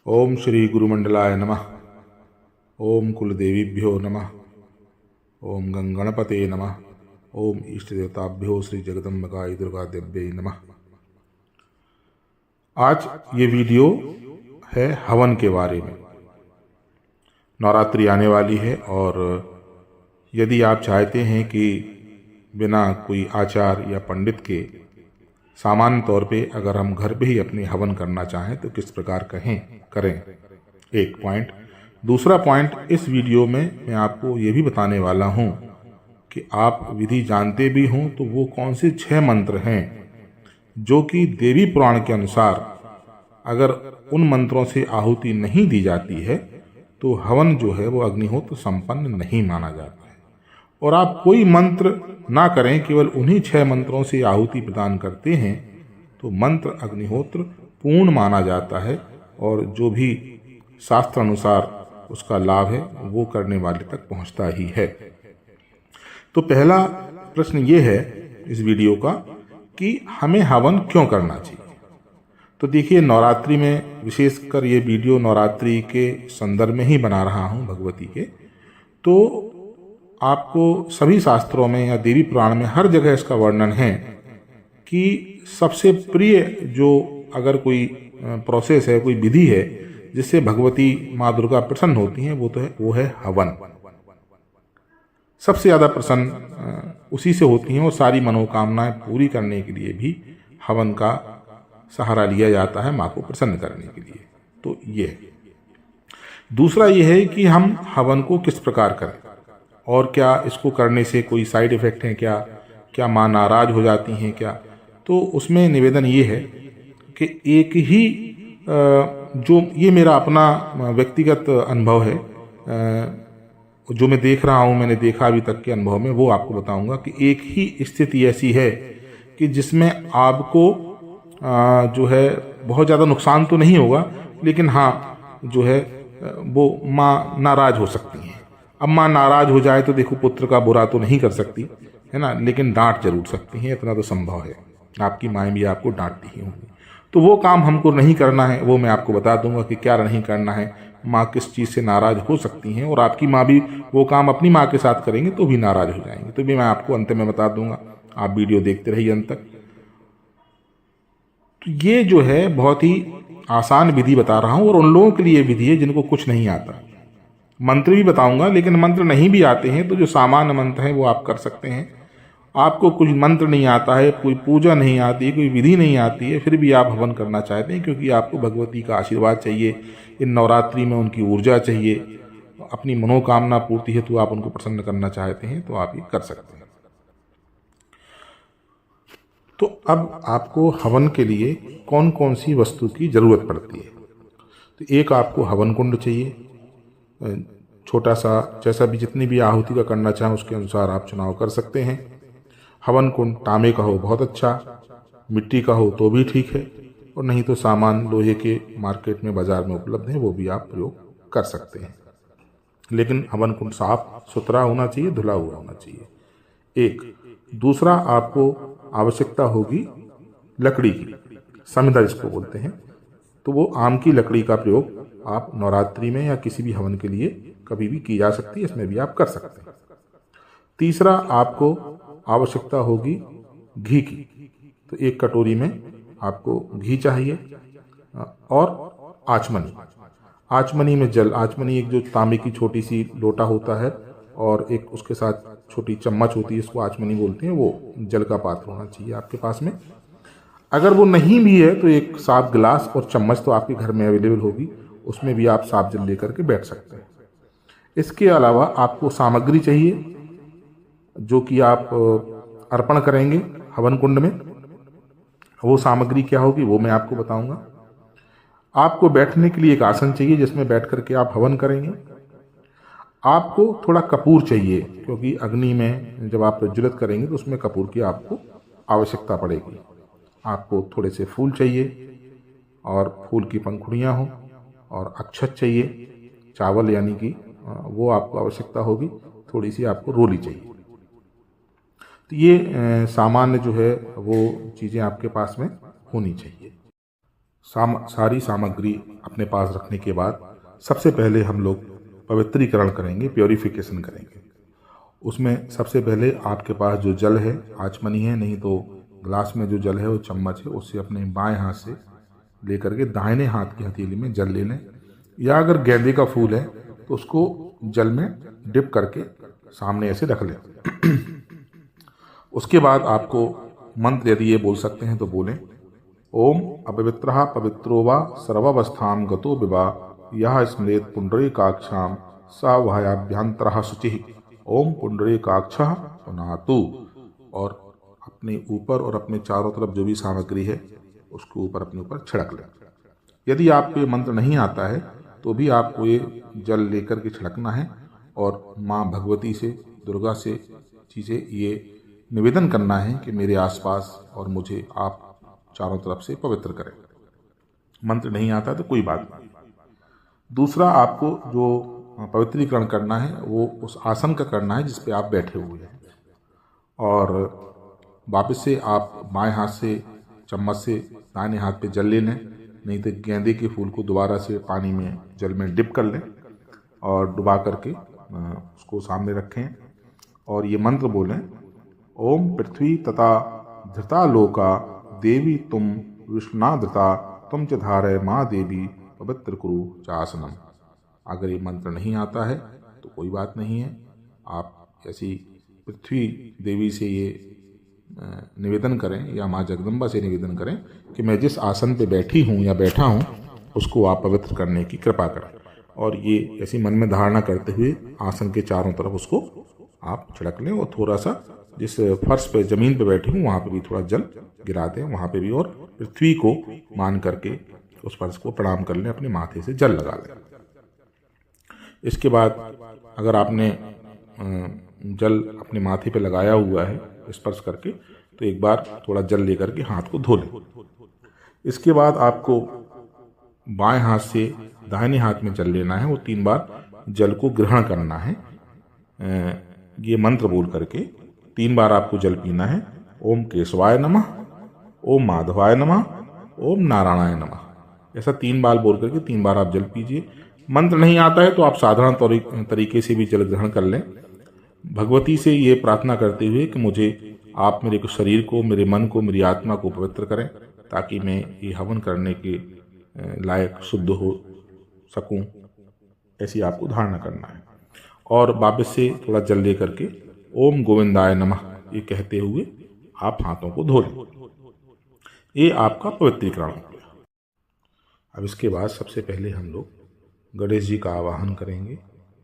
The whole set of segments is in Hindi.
ओम श्री गुरुमंडलाय नमः। ओम कुलदेवीभ्यो नमः। ओम गंगणपते नमः। ओम इष्ट देवताभ्यो श्री जगदम्बिकायै दुर्गा देव्यै नमः। आज ये वीडियो है हवन के बारे में। नवरात्रि आने वाली है और यदि आप चाहते हैं कि बिना कोई आचार या पंडित के सामान्य तौर पे अगर हम घर पे ही अपने हवन करना चाहें तो किस प्रकार करें, एक पॉइंट। दूसरा पॉइंट, इस वीडियो में मैं आपको ये भी बताने वाला हूँ कि आप विधि जानते भी हों तो वो कौन से 6 मंत्र हैं जो कि देवी पुराण के अनुसार अगर उन मंत्रों से आहुति नहीं दी जाती है तो हवन जो है वो अग्निहोत्र संपन्न नहीं माना जाता है। और आप कोई मंत्र ना करें, केवल उन्हीं 6 मंत्रों से आहुति प्रदान करते हैं तो मंत्र अग्निहोत्र पूर्ण माना जाता है और जो भी शास्त्र अनुसार उसका लाभ है वो करने वाले तक पहुंचता ही है। तो पहला प्रश्न ये है इस वीडियो का कि हमें हवन क्यों करना चाहिए। तो देखिए, नवरात्रि में विशेषकर ये वीडियो नवरात्रि के संदर्भ में ही बना रहा हूँ भगवती के, तो आपको सभी शास्त्रों में या देवी पुराण में हर जगह इसका वर्णन है कि सबसे प्रिय जो अगर कोई प्रोसेस है, कोई विधि है जिससे भगवती माँ दुर्गा प्रसन्न होती हैं वो है हवन। सबसे ज़्यादा प्रसन्न उसी से होती हैं और सारी मनोकामनाएं पूरी करने के लिए भी हवन का सहारा लिया जाता है माँ को प्रसन्न करने के लिए। तो ये है। दूसरा ये है कि हम हवन को किस प्रकार करें और क्या इसको करने से कोई साइड इफ़ेक्ट हैं, क्या माँ नाराज हो जाती हैं क्या। तो उसमें निवेदन ये है कि एक ही जो ये मेरा अपना व्यक्तिगत अनुभव है, जो मैं देख रहा हूँ, मैंने देखा अभी तक के अनुभव में, वो आपको बताऊंगा कि एक ही स्थिति ऐसी है कि जिसमें आपको जो है बहुत ज़्यादा नुकसान तो नहीं होगा, लेकिन हाँ जो है वो माँ नाराज हो सकती हैं। अब माँ नाराज हो जाए तो देखो, पुत्र का बुरा तो नहीं कर सकती है ना, लेकिन डांट जरूर सकती हैं, इतना तो संभव है। आपकी माएँ भी आपको डांटती ही होंगी। तो वो काम हमको नहीं करना है, वो मैं आपको बता दूंगा कि क्या नहीं करना है। माँ किस चीज़ से नाराज हो सकती हैं और आपकी माँ भी वो काम अपनी माँ के साथ करेंगे तो भी नाराज हो जाएंगे, तो भी मैं आपको अंत में बता दूंगा। आप वीडियो देखते रहिए अंत तक। तो ये जो है बहुत ही आसान विधि बता रहा हूँ और उन लोगों के लिए विधि है जिनको कुछ नहीं आता। मंत्र भी बताऊंगा, लेकिन मंत्र नहीं भी आते हैं तो जो सामान्य मंत्र हैं वो आप कर सकते हैं। आपको कुछ मंत्र नहीं आता है, कोई पूजा नहीं आती है, कोई विधि नहीं आती है, फिर भी आप हवन करना चाहते हैं क्योंकि आपको भगवती का आशीर्वाद चाहिए, इन नवरात्रि में उनकी ऊर्जा चाहिए, अपनी मनोकामना पूर्ति हेतु आप उनको प्रसन्न करना चाहते हैं, तो आप ये कर सकते हैं। तो अब आपको हवन के लिए कौन कौन सी वस्तु की जरूरत पड़ती है। तो एक आपको हवन कुंड चाहिए, छोटा सा, जैसा भी जितनी भी आहुति का करना चाहें उसके अनुसार आप चुनाव कर सकते हैं। हवन कुंड तांबे का हो बहुत अच्छा, मिट्टी का हो तो भी ठीक है, और नहीं तो सामान लोहे के मार्केट में बाजार में उपलब्ध है, वो भी आप प्रयोग कर सकते हैं। लेकिन हवन कुंड साफ सुथरा होना चाहिए, धुला हुआ होना चाहिए। एक दूसरा, आपको आवश्यकता होगी लकड़ी की, समिधा जिसको बोलते हैं। तो वो आम की लकड़ी का प्रयोग आप नवरात्रि में या किसी भी हवन के लिए कभी भी की जा सकती है, इसमें भी आप कर सकते हैं। तीसरा, आपको आवश्यकता होगी घी की। तो एक कटोरी में आपको घी चाहिए और आचमनी। आचमनी में जल, आचमनी एक जो तांबे की छोटी सी लोटा होता है और एक उसके साथ छोटी चम्मच होती है, इसको आचमनी बोलते हैं, वो जल का पात्र होना चाहिए आपके पास में। अगर वो नहीं भी है तो एक साफ गिलास और चम्मच तो आपके घर में अवेलेबल होगी, उसमें भी आप साफ जल लेकर के बैठ सकते हैं। इसके अलावा आपको सामग्री चाहिए जो कि आप अर्पण करेंगे हवन कुंड में। वो सामग्री क्या होगी वो मैं आपको बताऊंगा। आपको बैठने के लिए एक आसन चाहिए जिसमें बैठ करके आप हवन करेंगे। आपको थोड़ा कपूर चाहिए क्योंकि अग्नि में जब आप प्रज्वलित करेंगे तो उसमें कपूर की आपको आवश्यकता पड़ेगी। आपको थोड़े से फूल चाहिए और फूल की पंखुड़ियाँ हों, और अक्षत चाहिए, चावल यानी कि वो आपको आवश्यकता होगी। थोड़ी सी आपको रोली चाहिए। तो ये सामान्य जो है वो चीज़ें आपके पास में होनी चाहिए। सारी सामग्री अपने पास रखने के बाद सबसे पहले हम लोग पवित्रीकरण करेंगे, प्योरीफिकेशन करेंगे। उसमें सबसे पहले आपके पास जो जल है, आचमनी है, नहीं तो ग्लास में जो जल है वो चम्मच है, उससे अपने बाएं हाथ से लेकर के दाहिने हाथ की हथेली में जल ले लें, या अगर गेंदे का फूल है तो उसको जल में डिप करके सामने ऐसे रख लें। उसके बाद आपको मंत्र यदि ये बोल सकते हैं तो बोलें, ओम अपवित्रः पवित्रो वा सर्वावस्थां गतो विवा यः स्मरेत् पुंडरीकाक्षां स वायाभ्यन्तरः शुचिः ओम पुंडरीकाक्षः पुनातु। और अपने ऊपर और अपने चारों तरफ जो भी सामग्री है उसको ऊपर अपने ऊपर छिड़क लें। यदि आपको ये मंत्र नहीं आता है तो भी आपको ये जल लेकर के छिड़कना है और माँ भगवती से, दुर्गा से चीज़ें ये निवेदन करना है कि मेरे आसपास और मुझे आप चारों तरफ से पवित्र करें। मंत्र नहीं आता तो कोई बात नहीं। दूसरा, आपको जो पवित्रीकरण करना है वो उस आसन का करना है जिस पे आप बैठे हुए हैं, और वापस से आप बाएं हाथ से चम्मच से दाहिने हाथ पे जल ले लें, नहीं तो गेंदे के फूल को दोबारा से पानी में जल में डिप कर लें और डुबा करके उसको सामने रखें और ये मंत्र बोलें, ओम पृथ्वी तथा धृता लोका देवी तुम विष्णुना धृता तुम च धारय माँ देवी पवित्र कुरु चासनम। अगर ये मंत्र नहीं आता है तो कोई बात नहीं है, आप ऐसी पृथ्वी देवी से ये निवेदन करें या माँ जगदम्बा से निवेदन करें कि मैं जिस आसन पे बैठी हूँ या बैठा हूँ उसको आप पवित्र करने की कृपा करें। और ये ऐसी मन में धारणा करते हुए आसन के चारों तरफ उसको आप छिड़क लें और थोड़ा सा जिस फर्श पे ज़मीन पे बैठे हूँ वहाँ पे भी थोड़ा जल गिरा दें वहाँ पे भी, और पृथ्वी को मान करके उस फर्श को प्रणाम कर लें, अपने माथे से जल लगा लें। इसके बाद अगर आपने जल अपने माथे पे लगाया हुआ है स्पर्श करके तो एक बार थोड़ा जल लेकर के हाथ को धो लें। इसके बाद आपको बाएं हाथ से दाहिने हाथ में जल लेना है, वो 3 बार जल को ग्रहण करना है। ये मंत्र बोल करके 3 बार आपको जल पीना है। ओम केशवाय नमः, ओम माधवाय नमः, ओम नारायणाय नमः। ऐसा 3 बार बोल करके 3 बार आप जल पीजिए। मंत्र नहीं आता है तो आप साधारण तरीके से भी जल ग्रहण कर लें, भगवती से ये प्रार्थना करते हुए कि मुझे आप मेरे शरीर को, मेरे मन को, मेरी आत्मा को पवित्र करें ताकि मैं ये हवन करने के लायक शुद्ध हो सकूं। ऐसी आपको धारणा करना है। और वापस से थोड़ा जल ले करके ओम गोविंदाय नमः ये कहते हुए आप हाथों को धो लें। ये आपका पवित्रीकरण हो गया। अब इसके बाद सबसे पहले हम लोग गणेश जी का आवाहन करेंगे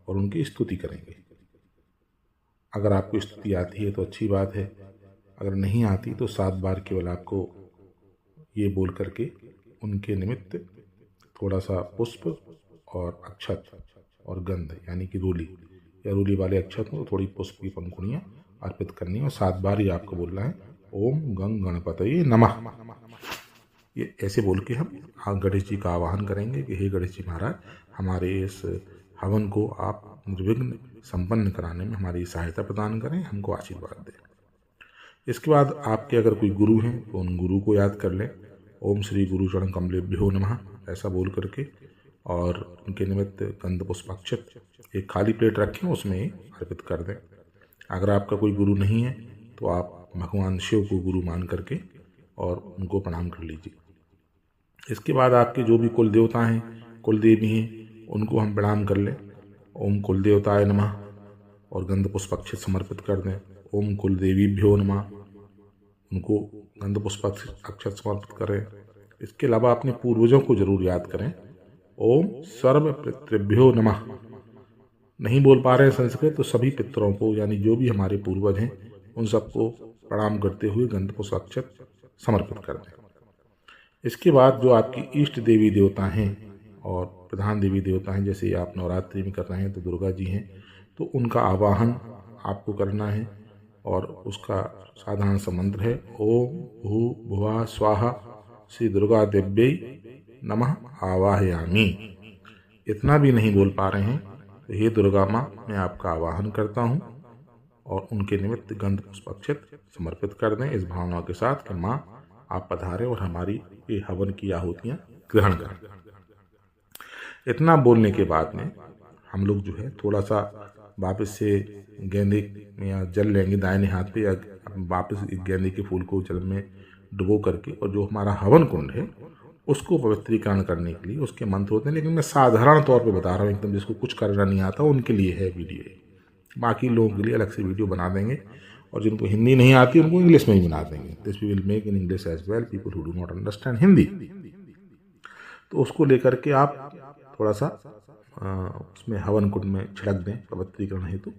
और उनकी स्तुति करेंगे। अगर आपको स्तुति आती है तो अच्छी बात है, अगर नहीं आती तो 7 बार केवल आपको ये बोल करके उनके निमित्त थोड़ा सा पुष्प और अक्षत और गंध यानी कि रूली या रूली वाले अक्षत में थोड़ी पुष्प की पंखुड़ियाँ अर्पित करनी है और 7 बार ही आपको बोलना है ओम गंग गणपतये नमः। ये ऐसे बोल के हम गणेश जी का आवाहन करेंगे कि हे गणेश जी महाराज, हमारे इस हवन को आप निर्विघ्न संपन्न कराने में हमारी सहायता प्रदान करें, हमको आशीर्वाद दें। इसके बाद आपके अगर कोई गुरु हैं तो उन गुरु को याद कर लें, ओम श्री गुरु चरण कमलेभ्यो नमः ऐसा बोल करके, और उनके निमित्त गंध पुष्पाक्षत एक खाली प्लेट रखें उसमें अर्पित कर दें। अगर आपका कोई गुरु नहीं है तो आप भगवान शिव को गुरु मान करके और उनको प्रणाम कर लीजिए। इसके बाद आपके जो भी कुल देवता हैं, कुल देवी हैं, उनको हम प्रणाम कर लें। ओम कुल देवताय नमः और गंध पुष्पाक्षत समर्पित कर दें। ओम कुल देवीभ्यो नमः, उनको गंध पुष्पाक्षत समर्पित करें। इसके अलावा अपने पूर्वजों को जरूर याद करें। ओम सर्व पितृभ्यो नमः, नहीं बोल पा रहे हैं संस्कृत तो सभी पितरों को यानी जो भी हमारे पूर्वज हैं उन सबको प्रणाम करते हुए गंध पुष्पाक्षत समर्पित कर दें। इसके बाद जो आपकी इष्ट देवी देवता हैं और प्रधान देवी देवता हैं, जैसे आप नवरात्रि में कर रहे हैं तो दुर्गा जी हैं, तो उनका आवाहन आपको करना है और उसका साधारण सा मंत्र है ओम भू भुवा स्वाहा श्री दुर्गा देव्यै नमः आवाहयामि। इतना भी नहीं बोल पा रहे हैं तो हे दुर्गा माँ, मैं आपका आवाहन करता हूँ और उनके निमित्त गंध पुष्पाक्षत समर्पित कर दें इस भावना के साथ कि माँ आप पधारें और हमारी ये हवन की आहुतियाँ ग्रहण करें। इतना बोलने के बाद में हम लोग जो है थोड़ा सा वापस से गेंदे में या जल लेंगे दाहिने हाथ पे, या वापस गेंदे के फूल को जल में डुबो करके, और जो हमारा हवन कुंड है उसको पवित्रीकरण करने के लिए उसके मंत्र होते हैं। लेकिन मैं साधारण तौर पे बता रहा हूँ, एकदम जिसको कुछ करना नहीं आता उनके लिए है वीडियो। बाकी लोगों के लिए अलग से वीडियो बना देंगे, और जिनको हिंदी नहीं आती उनको इंग्लिश में ही बना देंगे। This we will make in English as well, people who do not understand Hindi. तो उसको लेकर के आप थोड़ा सा उसमें हवन कुंड में छिड़क दें पवित्रीकरण हेतु,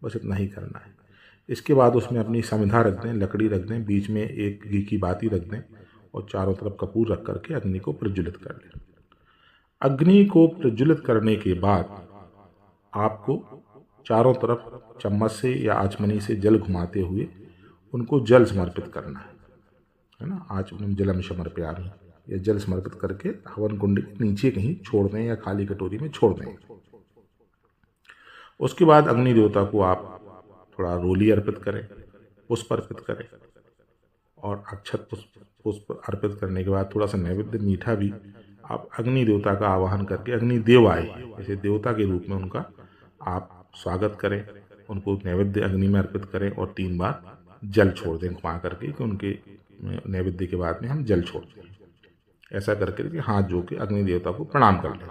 बस इतना ही करना है। इसके बाद उसमें अपनी समिधा रख दें, लकड़ी रख दें, बीच में एक घी की बाती रख दें, और चारों तरफ कपूर रख करके अग्नि को प्रज्वलित कर लें। अग्नि को प्रज्वलित करने के बाद आपको चारों तरफ चम्मच से या आचमनी से जल घुमाते हुए उनको जल समर्पित करना है ना। आचमन जलम समर्पयामि, या जल समर्पित करके हवन कुंड के नीचे कहीं छोड़ दें या खाली कटोरी में छोड़ दें। उसके बाद अग्नि देवता को आप थोड़ा रोली अर्पित करें, पुष्प अर्पित करें, और अक्षत पुष्प अर्पित करने के बाद थोड़ा सा नैवेद्य मीठा भी आप अग्नि देवता का आवाहन करके, अग्नि देव आए जैसे देवता के रूप में उनका आप स्वागत करें, उनको नैवेद्य अग्नि में अर्पित करें, और 3 बार जल छोड़ दें घुमा करके, कि उनके नैवेद्य के बाद में हम जल छोड़ दें। ऐसा करके कि हाथ जो के अग्नि देवता को प्रणाम कर लें।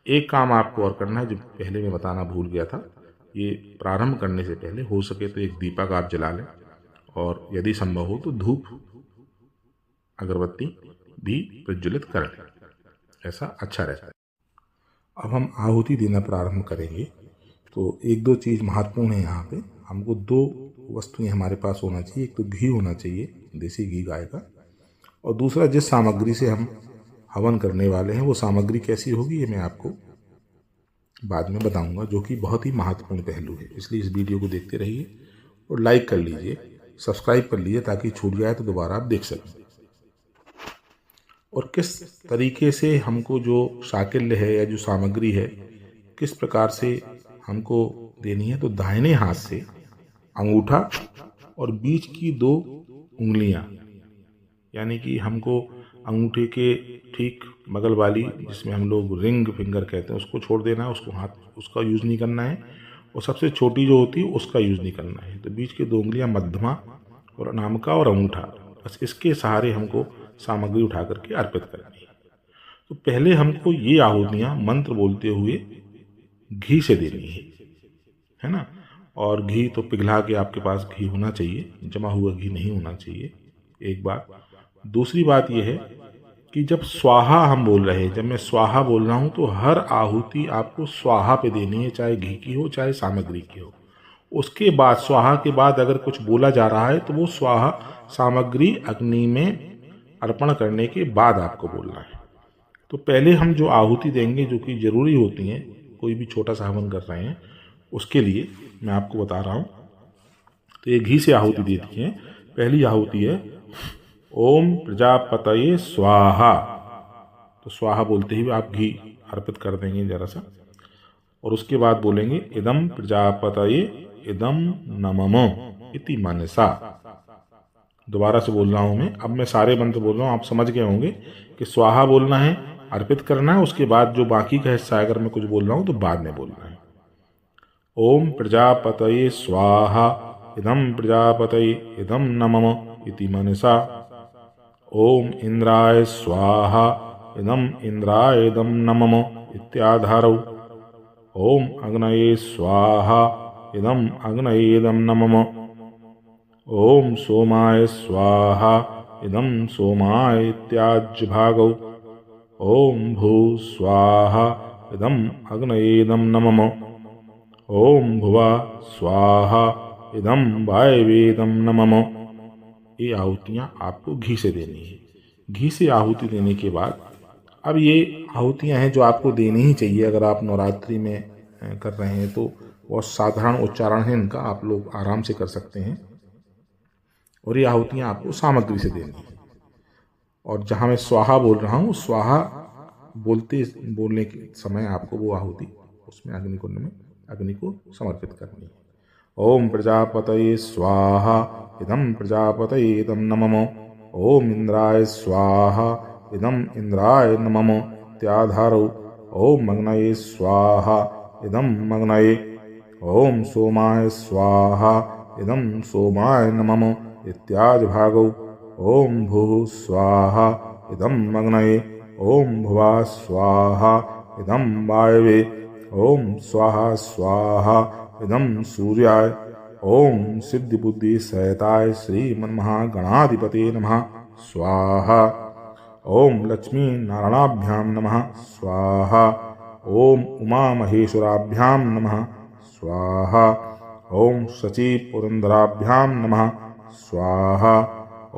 एक काम आपको और करना है जो पहले मैं बताना भूल गया था, ये प्रारंभ करने से पहले हो सके तो एक दीपक आप जला लें, और यदि संभव हो तो धूप अगरबत्ती भी प्रज्वलित कर लें, ऐसा अच्छा रहता है। अब हम आहुति देना प्रारंभ करेंगे, तो 1-2 चीज़ महत्वपूर्ण है यहाँ पे। हमको 2 वस्तुएं हमारे पास होना चाहिए। एक तो घी होना चाहिए, देसी घी गाय का, और दूसरा जिस सामग्री से हम हवन करने वाले हैं वो सामग्री कैसी होगी ये मैं आपको बाद में बताऊंगा, जो कि बहुत ही महत्वपूर्ण पहलू है। इसलिए इस वीडियो को देखते रहिए और लाइक कर लीजिए, सब्सक्राइब कर लीजिए, ताकि छूट जाए तो दोबारा आप देख सकें। और किस तरीके से हमको जो शाकिल्य है या जो सामग्री है किस प्रकार से हमको देनी है, तो दाहिने हाथ से अंगूठा और बीच की 2 उंगलियां, यानी कि हमको अंगूठे के ठीक बगल वाली, जिसमें हम लोग रिंग फिंगर कहते हैं, उसको छोड़ देना है, उसको हाथ उसका यूज़ नहीं करना है, और सबसे छोटी जो होती है उसका यूज़ नहीं करना है। तो बीच के 2 उंगलियां मध्यमा और अनामिका और अंगूठा, बस इसके सहारे हमको सामग्री उठा करके अर्पित करनी है। तो पहले हमको ये आहुतियाँ मंत्र बोलते हुए घी से देनी है ना। और घी तो पिघला के आपके पास घी होना चाहिए, जमा हुआ घी नहीं होना चाहिए, एक बात। दूसरी बात यह है कि जब स्वाहा हम बोल रहे हैं, जब मैं स्वाहा बोल रहा हूँ, तो हर आहुति आपको स्वाहा पे देनी है, चाहे घी की हो चाहे सामग्री की हो। उसके बाद स्वाहा के बाद अगर कुछ बोला जा रहा है तो वो स्वाहा सामग्री अग्नि में अर्पण करने के बाद आपको बोलना है। तो पहले हम जो आहुति देंगे, जो कि जरूरी होती हैं, कोई भी छोटा सा हवन कर रहे हैं उसके लिए मैं आपको बता रहा हूँ। तो ये घी से आहुति देती है। पहली आहुति है ओम प्रजापतये स्वाहा। तो स्वाहा बोलते ही आप घी अर्पित कर देंगे जरा सा, और उसके बाद बोलेंगे इदम प्रजापतये इदम नमम इति मनसा। दोबारा से बोल रहा हूं मैं, अब मैं सारे मंत्र बोल रहा हूं, आप समझ गए होंगे कि स्वाहा बोलना है, अर्पित करना है, उसके बाद जो बाकी का हिस्सा अगर मैं कुछ बोल रहा हूं तो बाद में बोलना है। ओम प्रजापतये स्वाहा इदम प्रजापतये इदम नमम इति मनसा। ओम इंद्राय स्वाहा इदम इंद्राय इदम नमम इत्याधारौ। ओम अग्नये स्वाहा इदम अग्नये इदम नमम। ओम सोमाय स्वाहा इदम सोमाय इत्याज्यभागौ। ओम भू स्वाहा इदम अग्नये इदम नमम। ओम भुवा स्वाहा इदम वायवेदम नमम। ये आहुतियाँ आपको घी से देनी है। घी से आहुति देने के बाद अब ये आहुतियाँ हैं जो आपको देनी ही चाहिए। अगर आप नवरात्रि में कर रहे हैं तो बहुत साधारण उच्चारण है इनका, आप लोग आराम से कर सकते हैं। और ये आहुतियाँ आपको सामग्री से देनी है। और जहाँ मैं स्वाहा बोल रहा हूँ, स्वाहा बोलने के समय आपको वो आहुति उसमें अग्निकुंड में अग्नि को समर्पित करनी है। ओम प्रजापतये स्वाहा इदम प्रजापतये इदम नमम। ओम इंद्राय स्वाहा इदम इंद्राय नमः इत्याधारौ। ओम मग्नये स्वाहा इदम मग्नये। ओम सोमाय स्वाहा इदम सोमाय नमः इत्यादि भागौ। ओम भूः स्वाहा इदम मग्नये। ओम भुवः स्वाहा इदम वायवे। ओम स्वाहा स्वाहा इदम सूर्याय। ओम सिद्धि बुद्धि सहिताय श्रीमन्महागणाधिपते नमः स्वाहा। ओम लक्ष्मी नारायणाभ्यां नमः स्वाहा। ओम उमा महेश्वराभ्यां नमः स्वाहा। ओम शची पुरंदराभ्यां नमः स्वाहा।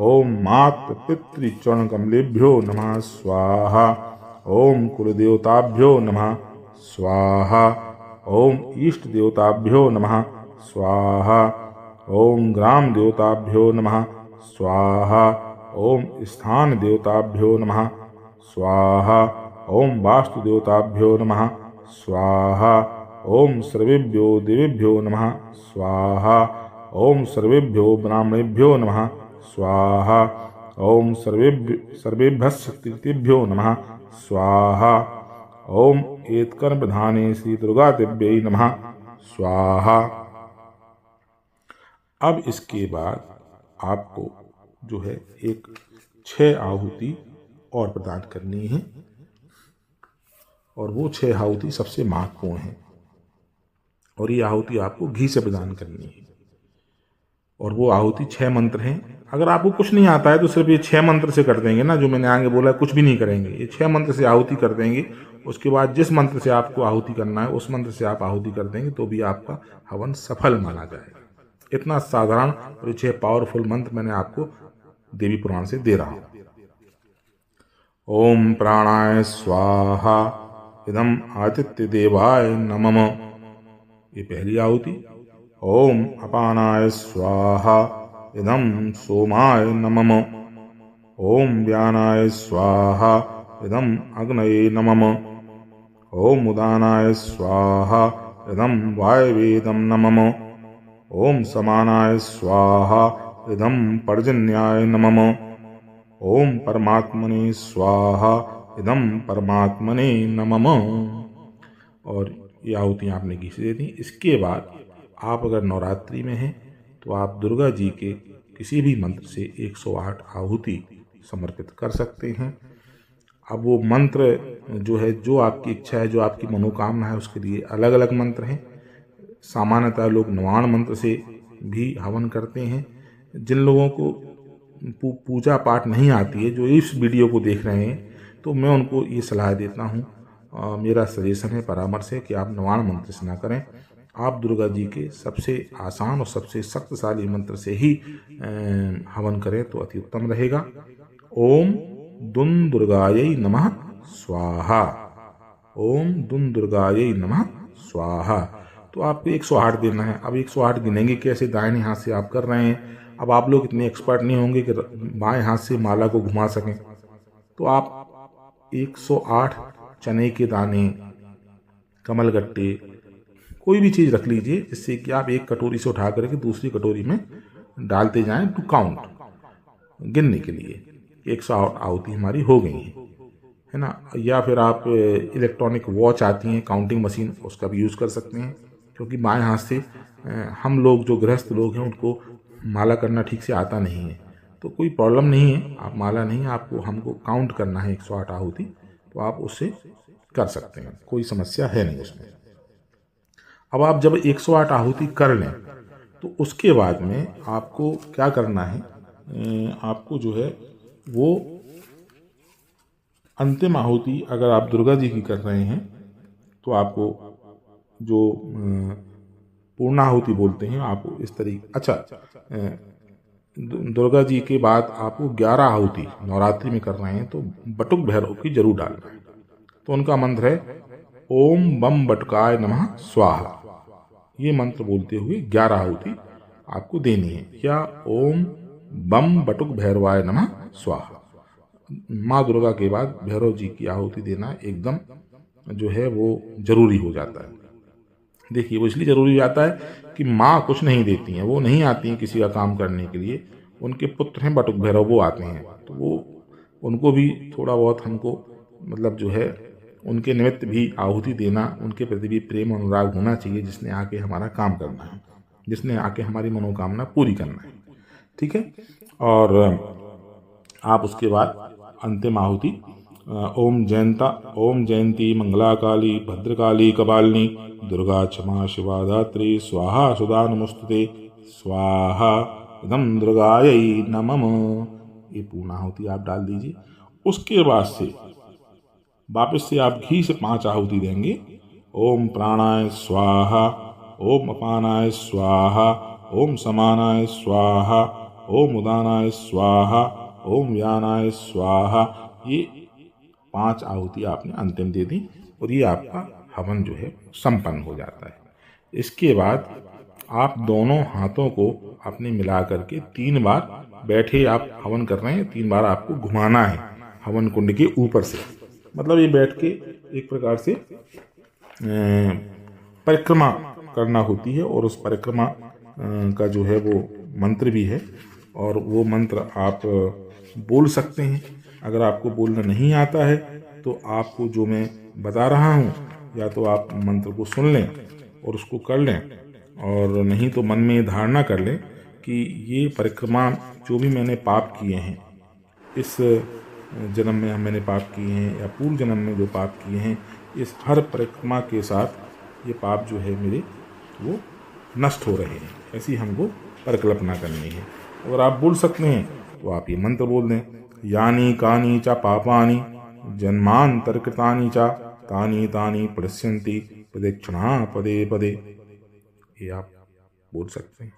ओम मातृ पितृ चरण कमलेभ्यो नमः स्वाहा। ओम कुलदेवताभ्यो नमः स्वाहा। ओम इष्ट देवताभ्यो नमः स्वाहा। ओम ग्राम देवताभ्यो नमः स्वाहा। ओम स्थान देवताभ्यो नमः स्वाहा। ओम वास्तु देवताभ्यो नमः स्वाहा। ओम सर्वेभ्यो देवेभ्यो नमः स्वाहा। ओम सर्वेभ्यो ब्राह्मणेभ्यो नमः स्वाहा। ओम सर्वेभ्यः शक्तिभ्यो नमः स्वाहा। ओम एत्कर्म प्रधाने श्री दुर्गा देव्यै नमः स्वाहा। अब इसके बाद आपको जो है एक 6 आहुति और प्रदान करनी है, और वो 6 आहुति सबसे महत्वपूर्ण है, और ये आहुति आपको घी से प्रदान करनी है। और वो आहुति 6 मंत्र हैं। अगर आपको कुछ नहीं आता है तो सिर्फ ये 6 मंत्र से कर देंगे ना, जो मैंने आगे बोला, कुछ भी नहीं करेंगे, ये 6 मंत्र से आहुति कर देंगे। उसके बाद जिस मंत्र से आपको आहुति करना है उस मंत्र से आप आहुति कर देंगे तो भी आपका हवन सफल माना जाएगा। इतना साधारण और ये 6 पावरफुल मंत्र मैंने आपको देवी पुराण से दे रहा हूं। ओम प्राणाय स्वाहा इदम आदित्य देवाय नमः, ये पहली आहुति। ओम अपानाय स्वाहा इदम सोमाय नमः। ओम व्यानाय स्वाहा इदम अग्नये नमः। ओम उदानाय स्वाहा इदम वायवेदम नमः। ओम समानाय स्वाहा इदम पर्जन्याय नमः। ओम परमात्मने स्वाहा इदम परमात्मने नमः। और ये आहुतियाँ आपने घी से दे दी। इसके बाद आप अगर नवरात्रि में हैं तो आप दुर्गा जी के किसी भी मंत्र से 108 आहुति समर्पित कर सकते हैं। अब वो मंत्र जो है, जो आपकी इच्छा है, जो आपकी मनोकामना है, उसके लिए अलग अलग मंत्र हैं। सामान्यतः लोग 99 मंत्र से भी हवन करते हैं। जिन लोगों को पूजा पाठ नहीं आती है, जो इस वीडियो को देख रहे हैं, तो मैं उनको ये सलाह देता हूँ, मेरा सजेशन है, परामर्श है कि आप 99 मंत्र से ना करें। आप दुर्गा जी के सबसे आसान और सबसे शक्तिशाली मंत्र से ही हवन करें तो अति उत्तम रहेगा। ओम दुन दुर्गायै नमः स्वाहा। ओम दुन दुर्गायै नमः स्वाहा। तो आपको 108 देना है। अब 108 गिनेंगे कैसे? दाहिने हाथ से आप कर रहे हैं। अब आप लोग इतने एक्सपर्ट नहीं होंगे कि बाएं हाथ से माला को घुमा सकें, तो आप 108 चने के दाने, कमलगट्टे, कोई भी चीज़ रख लीजिए, जिससे कि आप एक कटोरी से उठा करके दूसरी कटोरी में डालते जाएं टू काउंट, गिनने के लिए। 108 आहुति हमारी हो गई है ना। या फिर आप इलेक्ट्रॉनिक वॉच आती हैं, काउंटिंग मशीन, उसका भी यूज़ कर सकते हैं, क्योंकि बाएं हाथ से हम लोग जो गृहस्थ लोग हैं उनको माला करना ठीक से आता नहीं है, तो कोई प्रॉब्लम नहीं है। आप माला नहीं, आपको हमको काउंट करना है 108 आहुति, तो आप उससे कर सकते हैं, कोई समस्या है नहीं उसमें। अब आप जब 108 आहुति कर लें तो उसके बाद में आपको क्या करना है, आपको जो है वो अंतिम आहुति अगर आप दुर्गा जी की कर रहे हैं तो आपको जो पूर्णाहुति बोलते हैं, आपको इस तरीके, अच्छा, दुर्गा जी के बाद आपको 11 आहुति नवरात्रि में कर रहे हैं तो बटुक भैरव की जरूर डालना है। तो उनका मंत्र है ओम बम बटुकाय नमः स्वाहा। ये मंत्र बोलते हुए 11 आहुति आपको देनी है, या ओम बम बटुक भैरवाय नमः स्वाहा। माँ दुर्गा के बाद भैरव जी की आहुति देना एकदम जो है वो जरूरी हो जाता है। देखिए, वो इसलिए जरूरी हो जाता है कि माँ कुछ नहीं देती हैं, वो नहीं आती हैं किसी का काम करने के लिए, उनके पुत्र हैं बटुक भैरव, वो आते हैं, तो वो उनको भी थोड़ा बहुत हमको मतलब जो है उनके निमित्त भी आहुति देना, उनके प्रति भी प्रेम अनुराग होना चाहिए, जिसने आके हमारा काम करना है, जिसने आके हमारी मनोकामना पूरी करना है। ठीक है। और आप उसके बाद अंतिम आहुति ओम जयंती मंगला काली भद्रकाली कपालिनी दुर्गा क्षमा शिवा धात्री स्वाहा सुधा नमोस्तुते स्वाहा इदं दुर्गायै नमः। ये पूर्णाहुति आप डाल दीजिए। उसके बाद से वापस से आप घी से 5 आहुति देंगे। ओम प्राणाय स्वाहा, ओम अपानाय स्वाहा, ओम समानाय स्वाहा, ओम उदानाय स्वाहा, ओम व्यानाय स्वाहा। ये 5 आहुति आपने अंतिम दे दी और ये आपका हवन जो है संपन्न हो जाता है। इसके बाद आप दोनों हाथों को अपने मिला करके 3 बार बैठे आप हवन कर रहे हैं, 3 बार आपको घुमाना है हवन कुंड के ऊपर से। मतलब ये बैठ के एक प्रकार से परिक्रमा करना होती है और उस परिक्रमा का जो है वो मंत्र भी है और वो मंत्र आप बोल सकते हैं। अगर आपको बोलना नहीं आता है तो आपको जो मैं बता रहा हूँ या तो आप मंत्र को सुन लें और उसको कर लें, और नहीं तो मन में धारणा कर लें कि ये परिक्रमा जो भी मैंने पाप किए हैं, इस जन्म में मैंने पाप किए हैं या पूर्व जन्म में जो पाप किए हैं, इस हर परिक्रमा के साथ ये पाप जो है मेरे वो नष्ट हो रहे हैं। ऐसी हमको परिकल्पना करनी है। अगर आप बोल सकते हैं तो आप ये मंत्र बोल दें, यानी कानी च पापानि जन्मांतरकृतानि च तानि तानि प्रणश्यन्ति प्रदक्षिणा पदे पदे। ये आप बोल सकते हैं।